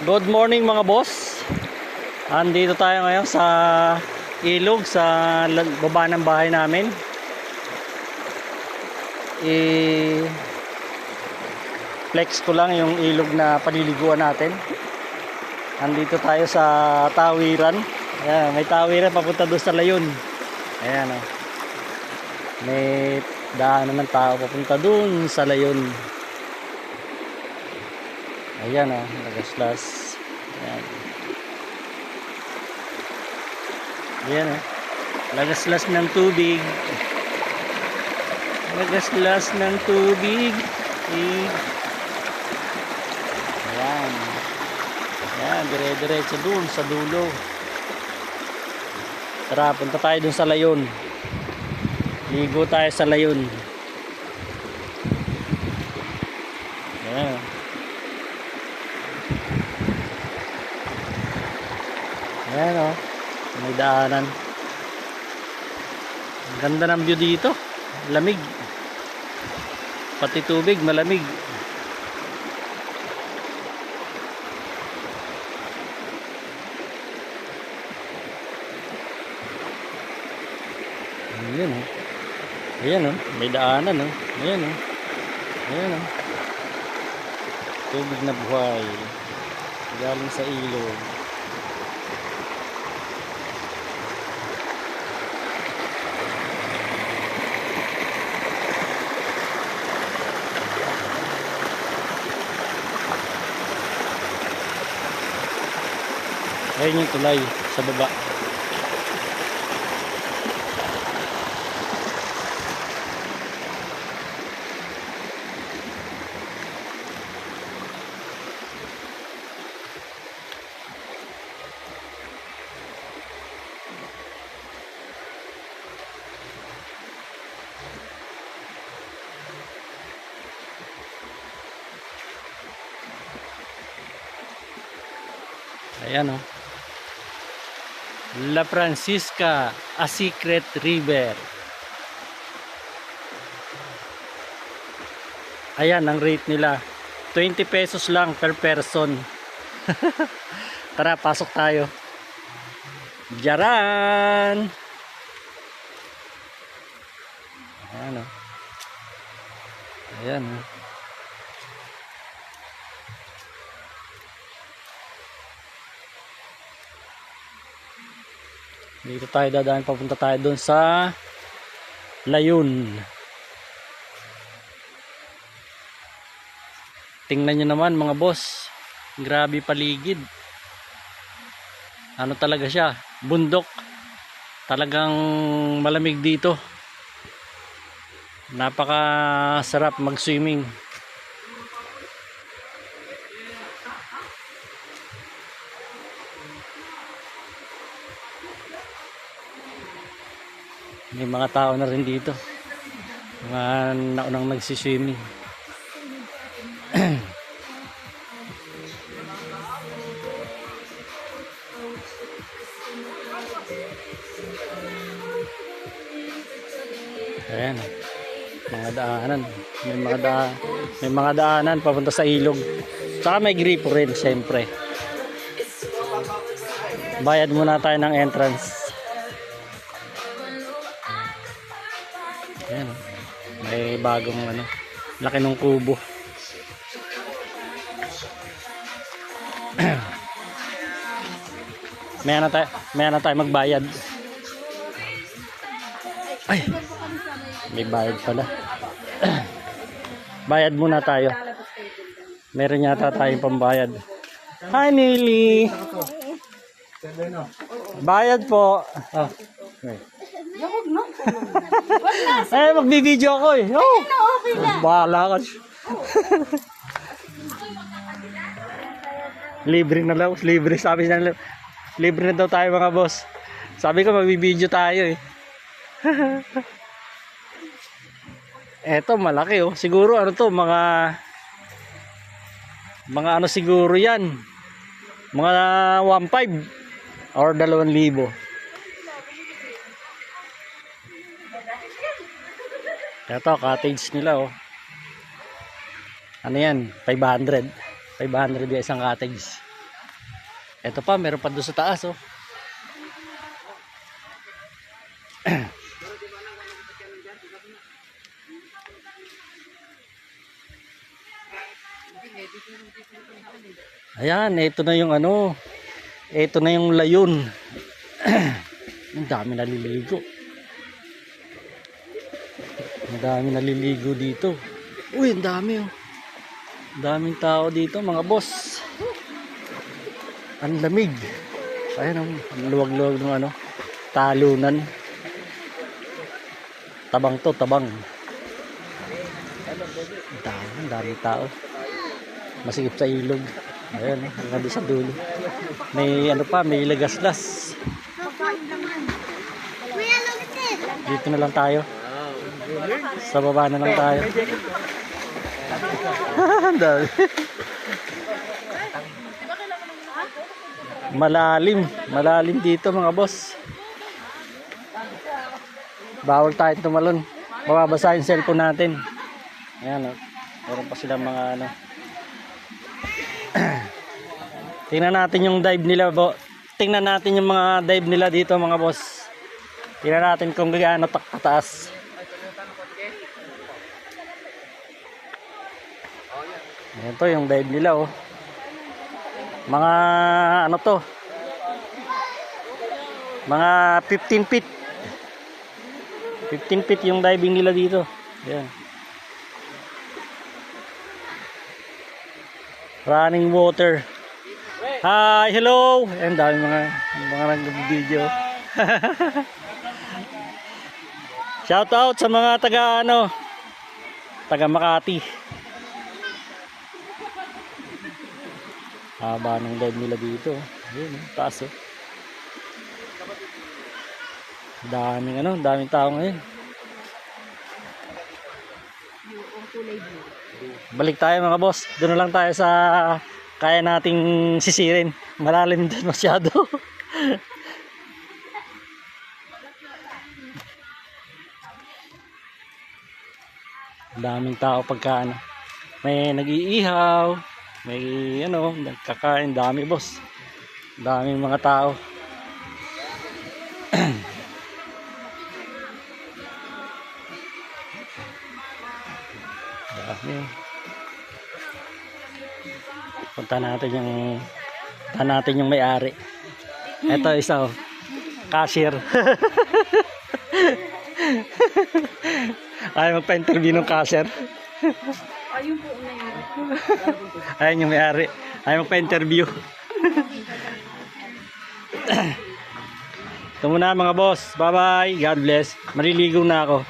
Good morning mga boss. Andito tayo ngayon sa ilog sa baba ng bahay namin. I-flex ko lang yung ilog na paliliguan natin. Andito tayo sa tawiran. Ayan, may tawiran papunta doon sa layon. Ayan oh. May daanan ng tao papunta doon sa layon. Ayan o, nagaslas. Ayan. Ayan o. Nagaslas ng tubig. Nagaslas ng tubig. Ayan. Ayan, dire-diretso doon sa dulo. Tara, punta tayo doon sa layon. Ligo tayo sa layon. Ayan. Ayan o, may daanan. Ang ganda ng view dito. Lamig. Pati tubig, malamig. Ayan o. Ayan o, may daanan o. Ayan o. Ayan o. Tubig na buhay. Galing sa ilog. Ayun yung tulay sa baba. Ayan o. La Francisca, a secret river. Ayan ang rate nila. 20 pesos lang per person. Tara, pasok tayo. Jaran! Ayan o. Ayan o. Dito tayo dadaan, papunta tayo doon sa layon. Tingnan nyo naman mga boss, grabe paligid. Ano talaga siya, bundok. Talagang malamig dito. Napakasarap mag-swimming. May mga tao na rin dito. Mga naunang nagsiswimming. Ayan. Mga daanan. May mga daanan papunta sa ilog. Saka may gripo rin, siyempre. Bayad muna tayo ng entrance. Ayan, may bagong ano, laki ng kubo. May na tayo magbayad. Ay, may bayad pala. Bayad muna tayo. Meron yata tayong pambayad. Hi Nili. Bayad po. Oh. Okay. Eh, magbibideo ako eh. Oh. Bahala ka. Libre na daw. Libre. Sabi na libre na daw tayo mga boss. Sabi ko magbibideo tayo eh. Eto malaki oh. Siguro ano to, mga ano siguro yan. Mga 1.5 or 2,000. Ito, cottage nila oh. Ano yan? 500 yung isang cottage. Ito pa, meron pa doon sa taas, oh. Ayan, ito na yung ano. Ito na yung layon. Ang dami naliligo. Ang dami naliligo dito. Uy, ang dami, oh. Ang daming tao dito, mga boss. Ang lamig. Ayan, ang luwag-luwag ng ano, talunan. Tabang to, tabang. Ang daming tao. Masikip sa ilog. Ayan, hanggang doon sa dulo. May ano pa, may lagaslas. Dito na lang tayo. Sa baba na lang tayo. Malalim dito mga boss. Bawal tayo tumalon. Mababasa yung cellphone natin. Ayan, oh. Meron pa silang mga ano. Tingnan natin yung dive nila, tingnan natin yung mga dive nila dito mga boss. Tingnan natin kung gaano kataas. Ayan to yung dive nila, oh. Mga ano to, mga 15 feet 15 feet yung diving nila dito. Ayan. Running water. Hi, hello. Ayan, dami mga nag-video. Shout out sa mga taga Makati. Haba ng dive nila dito. Ayun, taas, oh. Daming tao ngayon. Balik tayo mga boss. Doon na lang tayo sa kaya nating sisirin. Malalim din masyado. Daming tao pagka ano. May nag-iihaw, may ano, nagkakain, dami boss. Daming mga tao. Punta natin yung may-ari. Ito isa, oh. Cashier. Ay magpa-interview ng cashier. Ayun po may-ari. Ayun yung may-ari. Ay magpa-interview. Ito muna mga boss. Bye bye. God bless. Maliligo na ako.